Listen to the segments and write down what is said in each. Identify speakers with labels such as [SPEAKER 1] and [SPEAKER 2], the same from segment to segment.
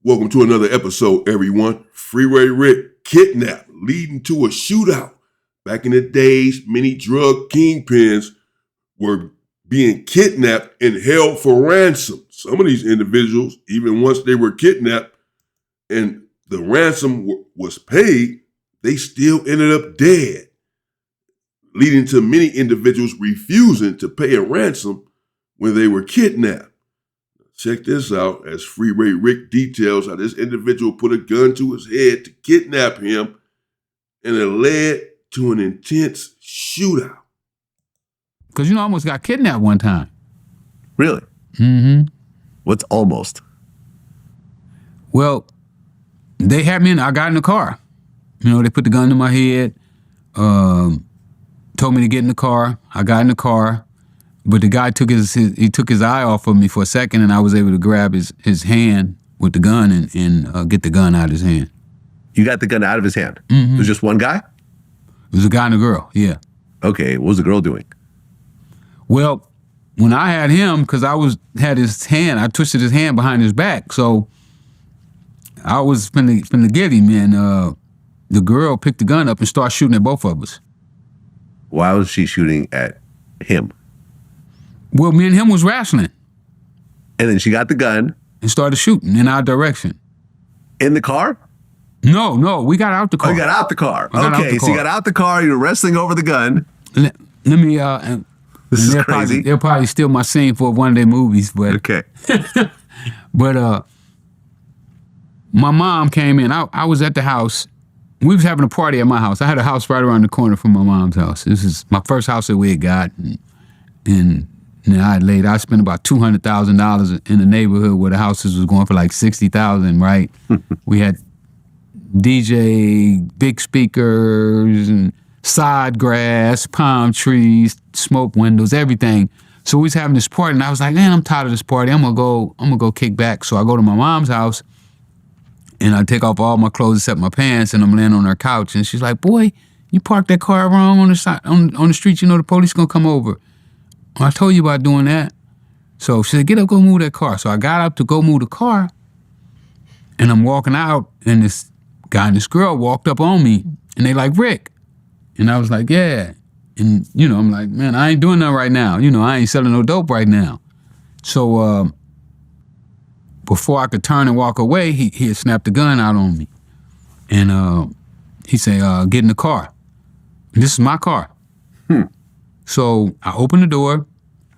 [SPEAKER 1] Welcome to another episode, everyone. Freeway Rick kidnapped, leading to a shootout. Back in the days, many drug kingpins were being kidnapped and held for ransom. Some of these individuals, even once they were kidnapped and the ransom was paid, they still ended up dead, leading to many individuals refusing to pay a ransom when they were kidnapped. Check this out as Freeway Rick details how this individual put a gun to his head to kidnap him, and it led to an intense shootout.
[SPEAKER 2] Because I almost got kidnapped one time.
[SPEAKER 3] Really?
[SPEAKER 2] Mm-hmm.
[SPEAKER 3] What's almost?
[SPEAKER 2] Well, they had me I got in the car. They put the gun to my head, told me to get in the car. I got in the car. But the guy took his eye off of me for a second, and I was able to grab his hand with the gun and get the gun out of his hand.
[SPEAKER 3] You got the gun out of his hand?
[SPEAKER 2] Mm-hmm.
[SPEAKER 3] It was just one guy?
[SPEAKER 2] It was a guy and a girl, yeah.
[SPEAKER 3] Okay, what was the girl doing?
[SPEAKER 2] Well, when I had him, because I had his hand, I twisted his hand behind his back, so I was finna get him, and the girl picked the gun up and started shooting at both of us.
[SPEAKER 3] Why was she shooting at him?
[SPEAKER 2] Well, me and him was wrestling.
[SPEAKER 3] And then she got the gun.
[SPEAKER 2] And started shooting in our direction.
[SPEAKER 3] In the car?
[SPEAKER 2] No, we got out the car.
[SPEAKER 3] Oh, you got out the car.
[SPEAKER 2] Okay,
[SPEAKER 3] so you got out the car, you were wrestling over the gun.
[SPEAKER 2] Let me,
[SPEAKER 3] this is crazy.
[SPEAKER 2] They'll probably steal my scene for one of their movies, but.
[SPEAKER 3] Okay.
[SPEAKER 2] But my mom came in. I was at the house. We was having a party at my house. I had a house right around the corner from my mom's house. This is my first house that we had got. And I spent about $200,000 in the neighborhood where the houses was going for like $60,000, right? We had DJ, big speakers, and side grass, palm trees, smoke windows, everything. So we was having this party, and I was like, man, I'm tired of this party. I'm gonna go kick back. So I go to my mom's house, and I take off all my clothes except my pants, and I'm laying on her couch, and she's like, boy, you parked that car wrong on the side, on the street. The police gonna come over. I told you about doing that. So she said, get up, go move that car. So I got up to go move the car, and I'm walking out, and this guy and this girl walked up on me, and they like, Rick. And I was like, yeah. And, I'm like, man, I ain't doing nothing right now. I ain't selling no dope right now. So before I could turn and walk away, he had snapped the gun out on me. And he said, get in the car. And this is my car. So I open the door,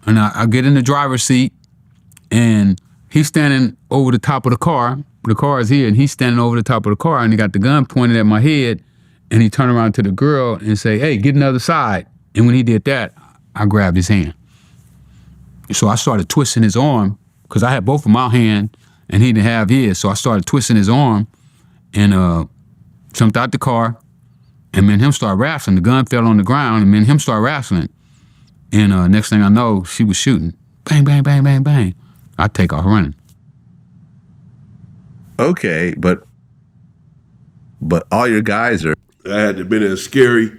[SPEAKER 2] and I get in the driver's seat, and he's standing over the top of the car. The car is here, and he's standing over the top of the car, and he got the gun pointed at my head, and he turned around to the girl and say, hey, get another side. And when he did that, I grabbed his hand. So I started twisting his arm, because I had both of my hand, and he didn't have his. So I started twisting his arm, and jumped out the car, and me and him started wrestling. The gun fell on the ground, and me and him started wrestling. And next thing I know, she was shooting. Bang, bang, bang, bang, bang. I take off running.
[SPEAKER 3] Okay, but all your guys are...
[SPEAKER 1] That had to have been a scary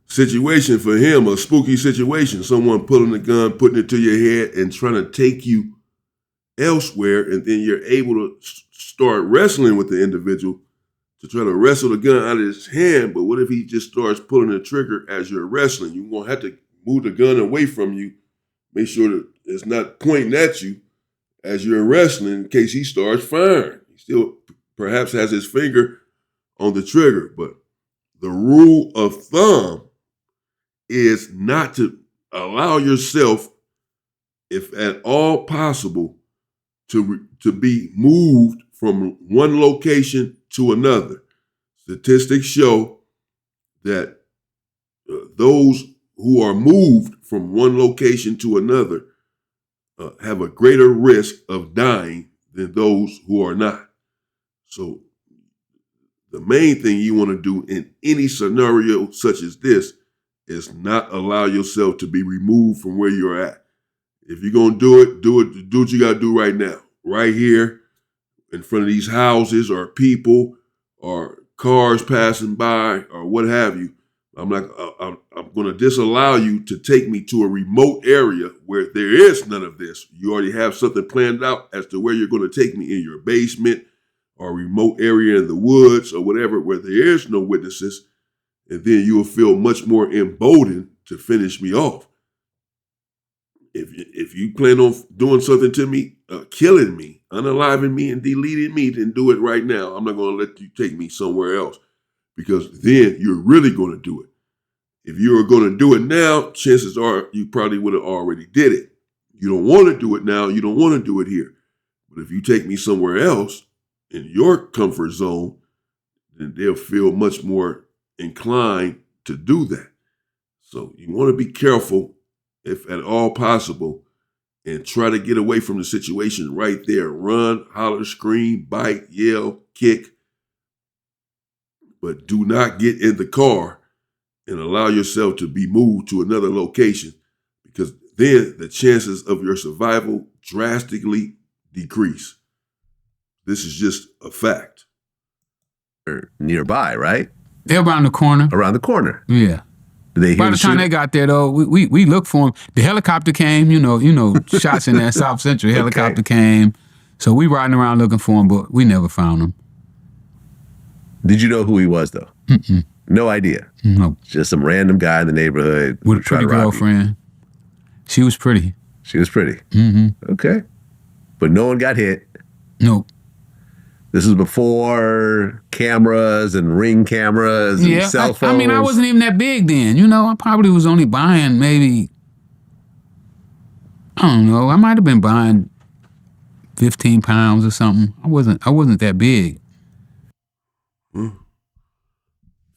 [SPEAKER 1] situation for him, a spooky situation. Someone pulling the gun, putting it to your head, and trying to take you elsewhere, and then you're able to start wrestling with the individual to try to wrestle the gun out of his hand. But what if he just starts pulling the trigger as you're wrestling? You're going to have to move the gun away from you, make sure that it's not pointing at you as you're wrestling in case he starts firing. He still perhaps has his finger on the trigger, but the rule of thumb is not to allow yourself, if at all possible, to be moved from one location to another. Statistics show that those who are moved from one location to another have a greater risk of dying than those who are not. So the main thing you want to do in any scenario such as this is not allow yourself to be removed from where you're at. If you're going to do what you got to do right now, right here in front of these houses or people or cars passing by or what have you. I'm going to disallow you to take me to a remote area where there is none of this. You already have something planned out as to where you're going to take me, in your basement or a remote area in the woods or whatever where there is no witnesses, and then you will feel much more emboldened to finish me off. If you plan on doing something to me, killing me, unaliving me, and deleting me, then do it right now. I'm not going to let you take me somewhere else, because then you're really going to do it. If you were going to do it now, chances are you probably would have already did it. You don't want to do it now. You don't want to do it here. But if you take me somewhere else in your comfort zone, then they'll feel much more inclined to do that. So you want to be careful, if at all possible, and try to get away from the situation right there. Run, holler, scream, bite, yell, kick. But do not get in the car and allow yourself to be moved to another location, because then the chances of your survival drastically decrease. This is just a fact.
[SPEAKER 3] Nearby, right?
[SPEAKER 2] They're around the corner.
[SPEAKER 3] Around the corner.
[SPEAKER 2] Yeah.
[SPEAKER 3] Did they hear
[SPEAKER 2] By the time they got there, though, we looked for them. The helicopter came, you know, shots in that South Central. Helicopter came. So we riding around looking for him, but we never found him.
[SPEAKER 3] Did you know who he was, though?
[SPEAKER 2] Mm-mm.
[SPEAKER 3] No idea.
[SPEAKER 2] No.
[SPEAKER 3] Just some random guy in the neighborhood
[SPEAKER 2] with a pretty girlfriend. She was pretty.
[SPEAKER 3] She was pretty.
[SPEAKER 2] Mm-hmm.
[SPEAKER 3] Okay. But no one got hit.
[SPEAKER 2] Nope.
[SPEAKER 3] This was before cameras and Ring cameras and cell phones.
[SPEAKER 2] I mean, I wasn't even that big then. You know, I probably was only buying maybe, I don't know, I might have been buying 15 pounds or something. I wasn't that big.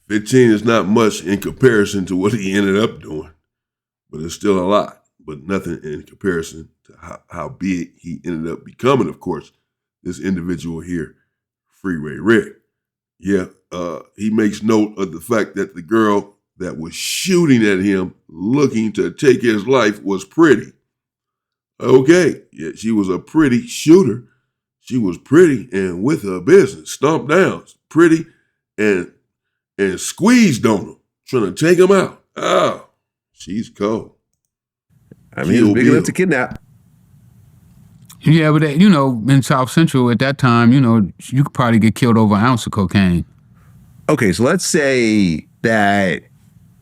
[SPEAKER 1] 15 is not much in comparison to what he ended up doing, but it's still a lot, but nothing in comparison to how big he ended up becoming, of course, this individual here, Freeway Rick. Yeah, he makes note of the fact that the girl that was shooting at him, looking to take his life, was pretty. Okay, yeah, she was a pretty shooter. She was pretty and with her business, stomped down, pretty and squeezed on him, trying to take him out. Oh, she's cold.
[SPEAKER 3] I mean, it's big enough to kidnap.
[SPEAKER 2] Yeah, but you know, in South Central at that time, you know, you could probably get killed over an ounce of cocaine.
[SPEAKER 3] Okay, so let's say that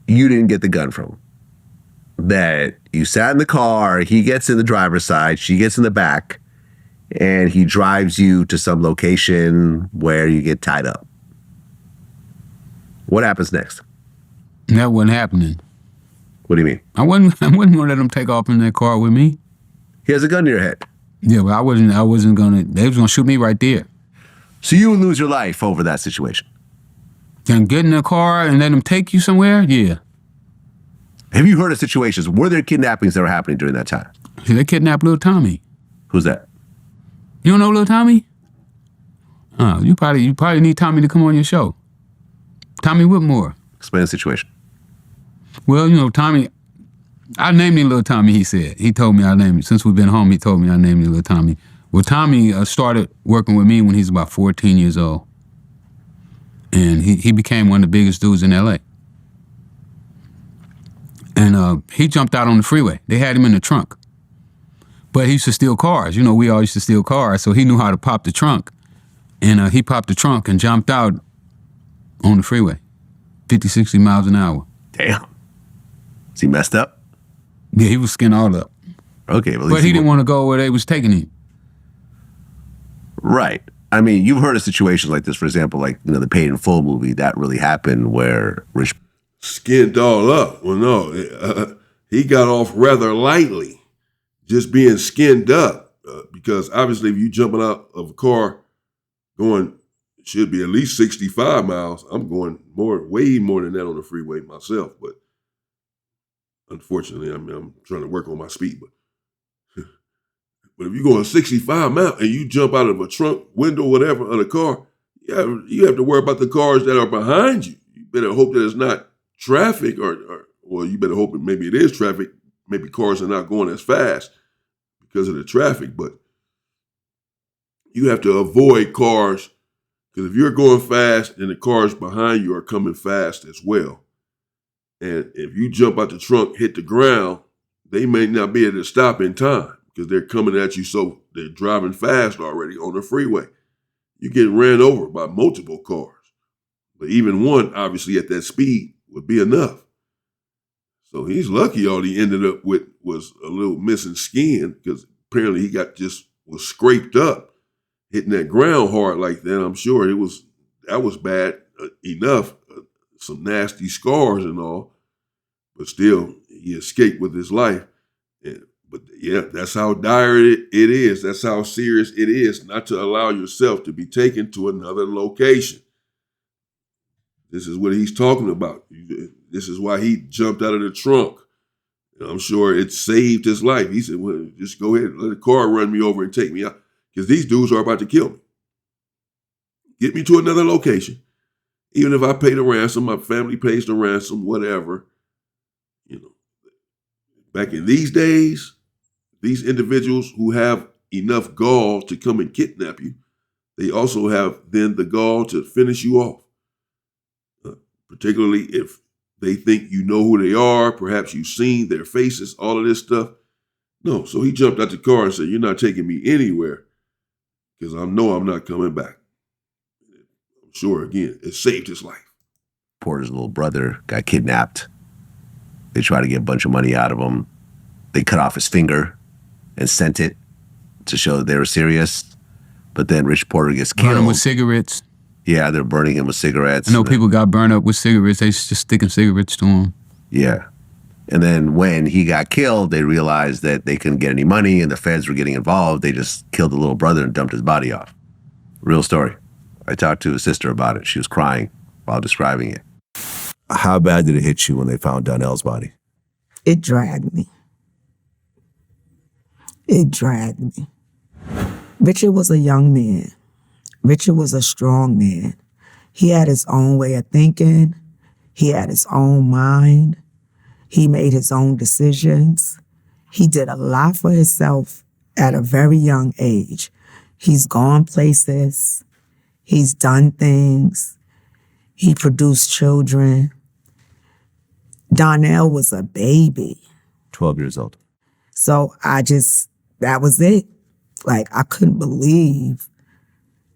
[SPEAKER 3] you didn't get the gun from him. That you sat in the car, he gets in the driver's side, she gets in the back, and he drives you to some location where you get tied up. What happens next?
[SPEAKER 2] That wasn't happening.
[SPEAKER 3] What do you mean?
[SPEAKER 2] I wasn't gonna let them take off in that car with me.
[SPEAKER 3] He has a gun to your head.
[SPEAKER 2] Yeah, but I wasn't gonna. They was gonna shoot me right there.
[SPEAKER 3] So you would lose your life over that situation.
[SPEAKER 2] Then get in the car and let them take you somewhere? Yeah.
[SPEAKER 3] Have you heard of situations? Were there kidnappings that were happening during that time?
[SPEAKER 2] See, they kidnapped little Tommy.
[SPEAKER 3] Who's that?
[SPEAKER 2] You don't know little Tommy? Oh, you probably need Tommy to come on your show. Tommy Whitmore.
[SPEAKER 3] Explain the situation.
[SPEAKER 2] Well, you know, Tommy, I named him Little Tommy, he said. He told me I named him. Since we've been home, he told me I named him Little Tommy. Well, Tommy started working with me when he was about 14 years old. And he became one of the biggest dudes in L.A. And he jumped out on the freeway. They had him in the trunk. But he used to steal cars. You know, we all used to steal cars, so he knew how to pop the trunk. And he popped the trunk and jumped out on the freeway, 50, 60 miles an hour.
[SPEAKER 3] Damn. Is he messed up?
[SPEAKER 2] Yeah, he was skinned all up.
[SPEAKER 3] Okay,
[SPEAKER 2] but he didn't want to go where they was taking him.
[SPEAKER 3] Right. I mean, you've heard of situations like this, for example, like, you know, the Paid in Full movie, that really happened where Rich...
[SPEAKER 1] Skinned all up. Well, no, he got off rather lightly, just being skinned up, because obviously if you jumping out of a car going, should be at least 65 miles, I'm going way more than that on the freeway myself, but unfortunately, I mean, I'm trying to work on my speed, but if you're going 65 miles and you jump out of a trunk window, whatever, of a car, you have to worry about the cars that are behind you. You better hope that it's not traffic, or you better hope that maybe it is traffic. Maybe cars are not going as fast because of the traffic, but you have to avoid cars, because if you're going fast and the cars behind you are coming fast as well, and if you jump out the trunk, hit the ground, they may not be able to stop in time because they're coming at you, so they're driving fast already on the freeway. you get ran over by multiple cars. But even one, obviously, at that speed would be enough. So he's lucky all he ended up with was a little missing skin, because apparently he was scraped up, hitting that ground hard like that. I'm sure that was bad enough, some nasty scars and all, but still he escaped with his life. But yeah, that's how dire it is. That's how serious it is not to allow yourself to be taken to another location. This is what he's talking about. This is why he jumped out of the trunk. And I'm sure it saved his life. He said, well, just go ahead and let the car run me over and take me out, because these dudes are about to kill me. Get me to another location. Even if I pay the ransom, my family pays the ransom, whatever. Back in these days, these individuals who have enough gall to come and kidnap you, they also have then the gall to finish you off. Particularly if they think you know who they are, perhaps you've seen their faces, all of this stuff. No, so he jumped out the car and said, you're not taking me anywhere, because I know I'm not coming back. I'm sure, again, it saved his life.
[SPEAKER 3] Porter's little brother got kidnapped. They tried to get a bunch of money out of him. They cut off his finger and sent it to show that they were serious. But then Rich Porter gets killed.
[SPEAKER 2] Burn him with cigarettes.
[SPEAKER 3] Yeah, they're burning him with cigarettes.
[SPEAKER 2] I know people got burned up with cigarettes. They just sticking cigarettes to him.
[SPEAKER 3] Yeah. And then when he got killed, they realized that they couldn't get any money and the feds were getting involved. They just killed the little brother and dumped his body off. Real story. I talked to his sister about it. She was crying while describing it.
[SPEAKER 4] How bad did it hit you when they found Donnell's body?
[SPEAKER 5] It dragged me. It dragged me. Richard was a young man. Richard was a strong man. He had his own way of thinking. He had his own mind. He made his own decisions. He did a lot for himself at a very young age. He's gone places. He's done things. He produced children. Donnell was a baby.
[SPEAKER 4] 12 years old.
[SPEAKER 5] So that was it. Like, I couldn't believe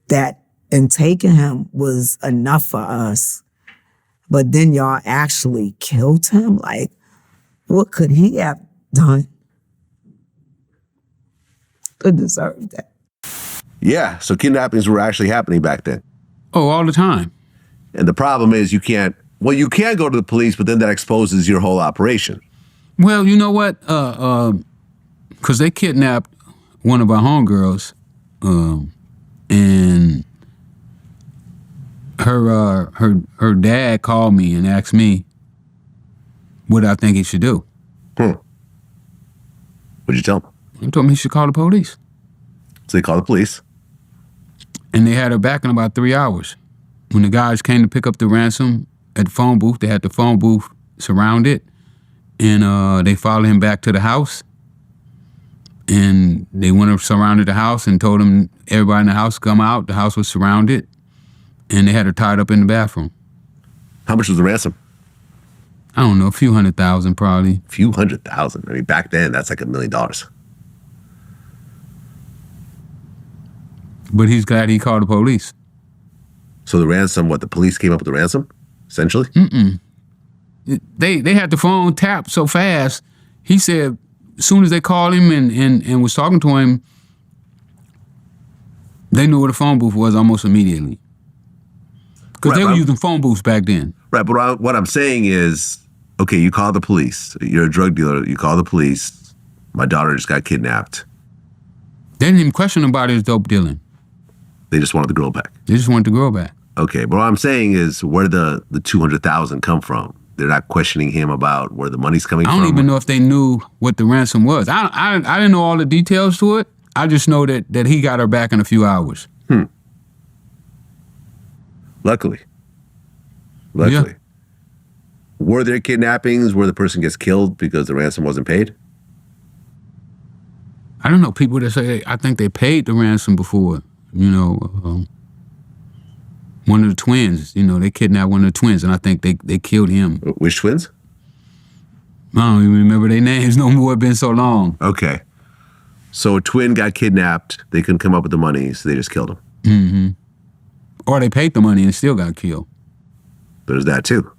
[SPEAKER 5] that, and taking him was enough for us. But then y'all actually killed him? Like, what could he have done to deserve that?
[SPEAKER 3] Yeah, so kidnappings were actually happening back then.
[SPEAKER 2] Oh, all the time.
[SPEAKER 3] And the problem is you can go to the police, but then that exposes your whole operation.
[SPEAKER 2] Well, you know what? Because they kidnapped one of our homegirls, and her dad called me and asked me what I think he should do.
[SPEAKER 3] What'd you tell him?
[SPEAKER 2] He told me he should call the police.
[SPEAKER 3] So they called the police.
[SPEAKER 2] And they had her back in about 3 hours. When the guys came to pick up the ransom at the phone booth, they had the phone booth surrounded, and they followed him back to the house. And they went and surrounded the house and told him everybody in the house come out. The house was surrounded, and they had her tied up in the bathroom.
[SPEAKER 3] How much was the ransom?
[SPEAKER 2] I don't know, a few $100,000 probably.
[SPEAKER 3] A few $100,000. I mean, back then, that's like $1 million.
[SPEAKER 2] But he's glad he called the police.
[SPEAKER 3] So the ransom, the police came up with the ransom, essentially?
[SPEAKER 2] They had the phone tapped so fast, he said as soon as they called him and was talking to him, they knew where the phone booth was almost immediately. Because they were using phone booths back then.
[SPEAKER 3] Right, but what I'm saying is, okay, you call the police. You're a drug dealer. You call the police. My daughter just got kidnapped.
[SPEAKER 2] They didn't even question about his dope dealing.
[SPEAKER 3] They just wanted the girl back.
[SPEAKER 2] They just wanted the girl back.
[SPEAKER 3] Okay, but what I'm saying is, where did the $200,000 come from? They're not questioning him about where the money's coming from.
[SPEAKER 2] I don't even know if they knew what the ransom was. I didn't know all the details to it. I just know that he got her back in a few hours.
[SPEAKER 3] Luckily.
[SPEAKER 2] Yeah.
[SPEAKER 3] Were there kidnappings where the person gets killed because the ransom wasn't paid?
[SPEAKER 2] I don't know, people that say, I think they paid the ransom before. One of the twins, they kidnapped one of the twins, and I think they killed him.
[SPEAKER 3] Which twins?
[SPEAKER 2] I don't even remember their names no more. It's been so long.
[SPEAKER 3] Okay. So a twin got kidnapped. They couldn't come up with the money, so they just killed him.
[SPEAKER 2] Mm-hmm. Or they paid the money and still got killed.
[SPEAKER 3] There's that too.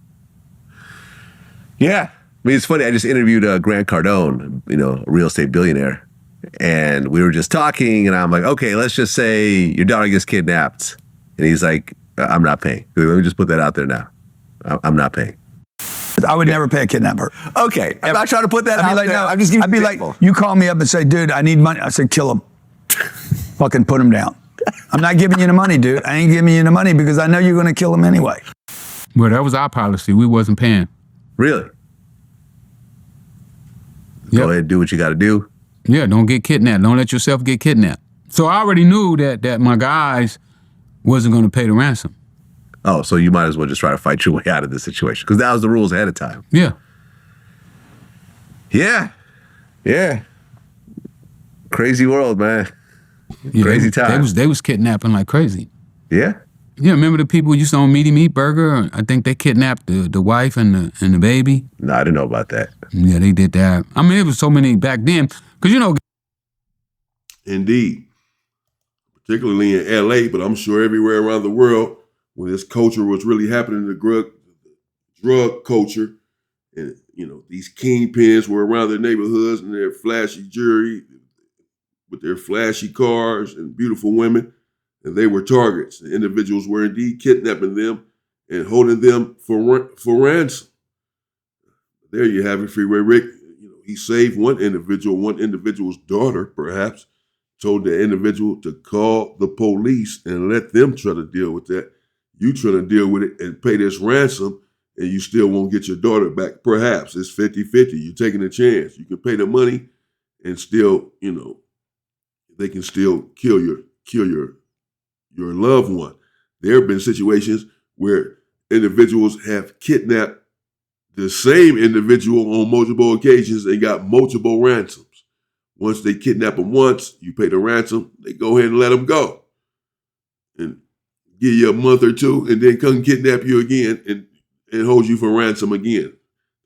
[SPEAKER 3] Yeah. I mean, it's funny. I just interviewed Grant Cardone, a real estate billionaire. And we were just talking, and I'm like, okay, let's just say your daughter gets kidnapped. And he's like, I'm not paying. Let me just put that out there now. I'm not paying.
[SPEAKER 6] I would never pay a kidnapper.
[SPEAKER 3] Okay. I'm not trying to put that out there.
[SPEAKER 6] No,
[SPEAKER 3] I'm just giving
[SPEAKER 6] I'd be
[SPEAKER 3] you an
[SPEAKER 6] like,
[SPEAKER 3] example.
[SPEAKER 6] you call me up and say, dude, I need money. I said, kill him. Fucking put him down. I'm not giving you the money, dude. I ain't giving you the money because I know you're going to kill him anyway.
[SPEAKER 2] Well, that was our policy. We wasn't paying.
[SPEAKER 3] Really?
[SPEAKER 2] Yep.
[SPEAKER 3] Go ahead and do what you got to do.
[SPEAKER 2] Yeah, don't get kidnapped. Don't let yourself get kidnapped. So I already knew that my guys wasn't going to pay the ransom.
[SPEAKER 3] Oh, so you might as well just try to fight your way out of this situation because that was the rules ahead of time.
[SPEAKER 2] Yeah.
[SPEAKER 3] Yeah. Crazy world, man.
[SPEAKER 2] Yeah,
[SPEAKER 3] Crazy time.
[SPEAKER 2] They was kidnapping like crazy.
[SPEAKER 3] Yeah.
[SPEAKER 2] Yeah, remember the people used to own Meaty Meat Burger? I think they kidnapped the wife and the baby.
[SPEAKER 3] No, I didn't know about that.
[SPEAKER 2] Yeah, they did that. I mean, it was so many back then. Because,
[SPEAKER 1] Indeed. Particularly in LA, but I'm sure everywhere around the world when this culture was really happening, the drug culture, and these kingpins were around their neighborhoods and their flashy jewelry with their flashy cars and beautiful women, and they were targets. The individuals were indeed kidnapping them and holding them for ransom. There you have it, Freeway Rick. He saved one individual's daughter, perhaps, told the individual to call the police and let them try to deal with that. You try to deal with it and pay this ransom, and you still won't get your daughter back. Perhaps it's 50-50. You're taking a chance. You can pay the money and still, they can still kill your loved one. There have been situations where individuals have kidnapped the same individual on multiple occasions and got multiple ransoms. Once they kidnap them once, you pay the ransom, they go ahead and let them go. And give you a month or two and then come kidnap you again and hold you for ransom again.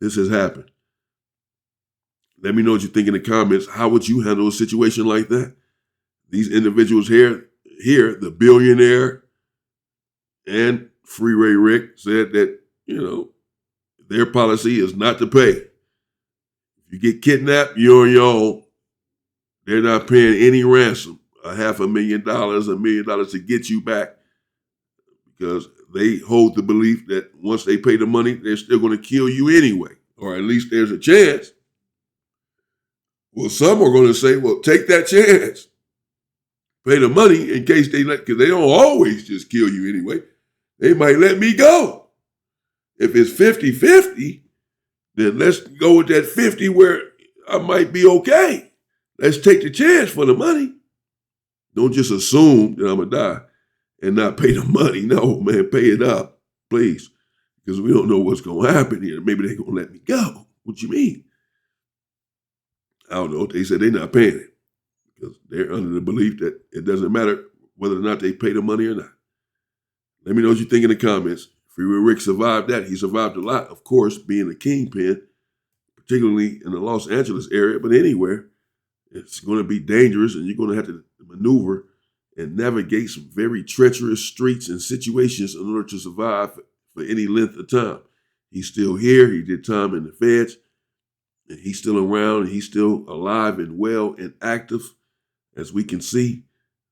[SPEAKER 1] This has happened. Let me know what you think in the comments. How would you handle a situation like that? These individuals here, the billionaire and Freeway Rick said that, their policy is not to pay. If you get kidnapped, you're on your own. They're not paying any ransom, $500,000, $1 million to get you back, because they hold the belief that once they pay the money, they're still going to kill you anyway, or at least there's a chance. Well, some are going to say, well, take that chance. Pay the money in case because they don't always just kill you anyway. They might let me go. If it's 50-50, then let's go with that 50 where I might be okay. Let's take the chance for the money. Don't just assume that I'm going to die and not pay the money. No, man, pay it up, please, because we don't know what's going to happen here. Maybe they're going to let me go. What you mean? I don't know. They said they're not paying it because they're under the belief that it doesn't matter whether or not they pay the money or not. Let me know what you think in the comments. Freeway Rick survived that. He survived a lot, of course, being a kingpin, particularly in the Los Angeles area, but anywhere. It's going to be dangerous, and you're going to have to maneuver and navigate some very treacherous streets and situations in order to survive for any length of time. He's still here. He did time in the feds, and he's still around, and he's still alive and well and active, as we can see.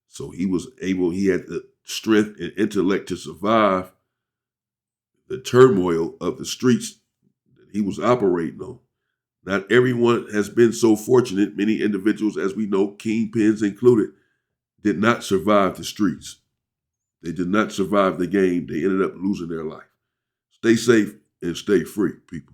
[SPEAKER 1] So he had the strength and intellect to survive the turmoil of the streets that he was operating on. Not everyone has been so fortunate. Many individuals, as we know, kingpins included, did not survive the streets. They did not survive the game. They ended up losing their life. Stay safe and stay free, people.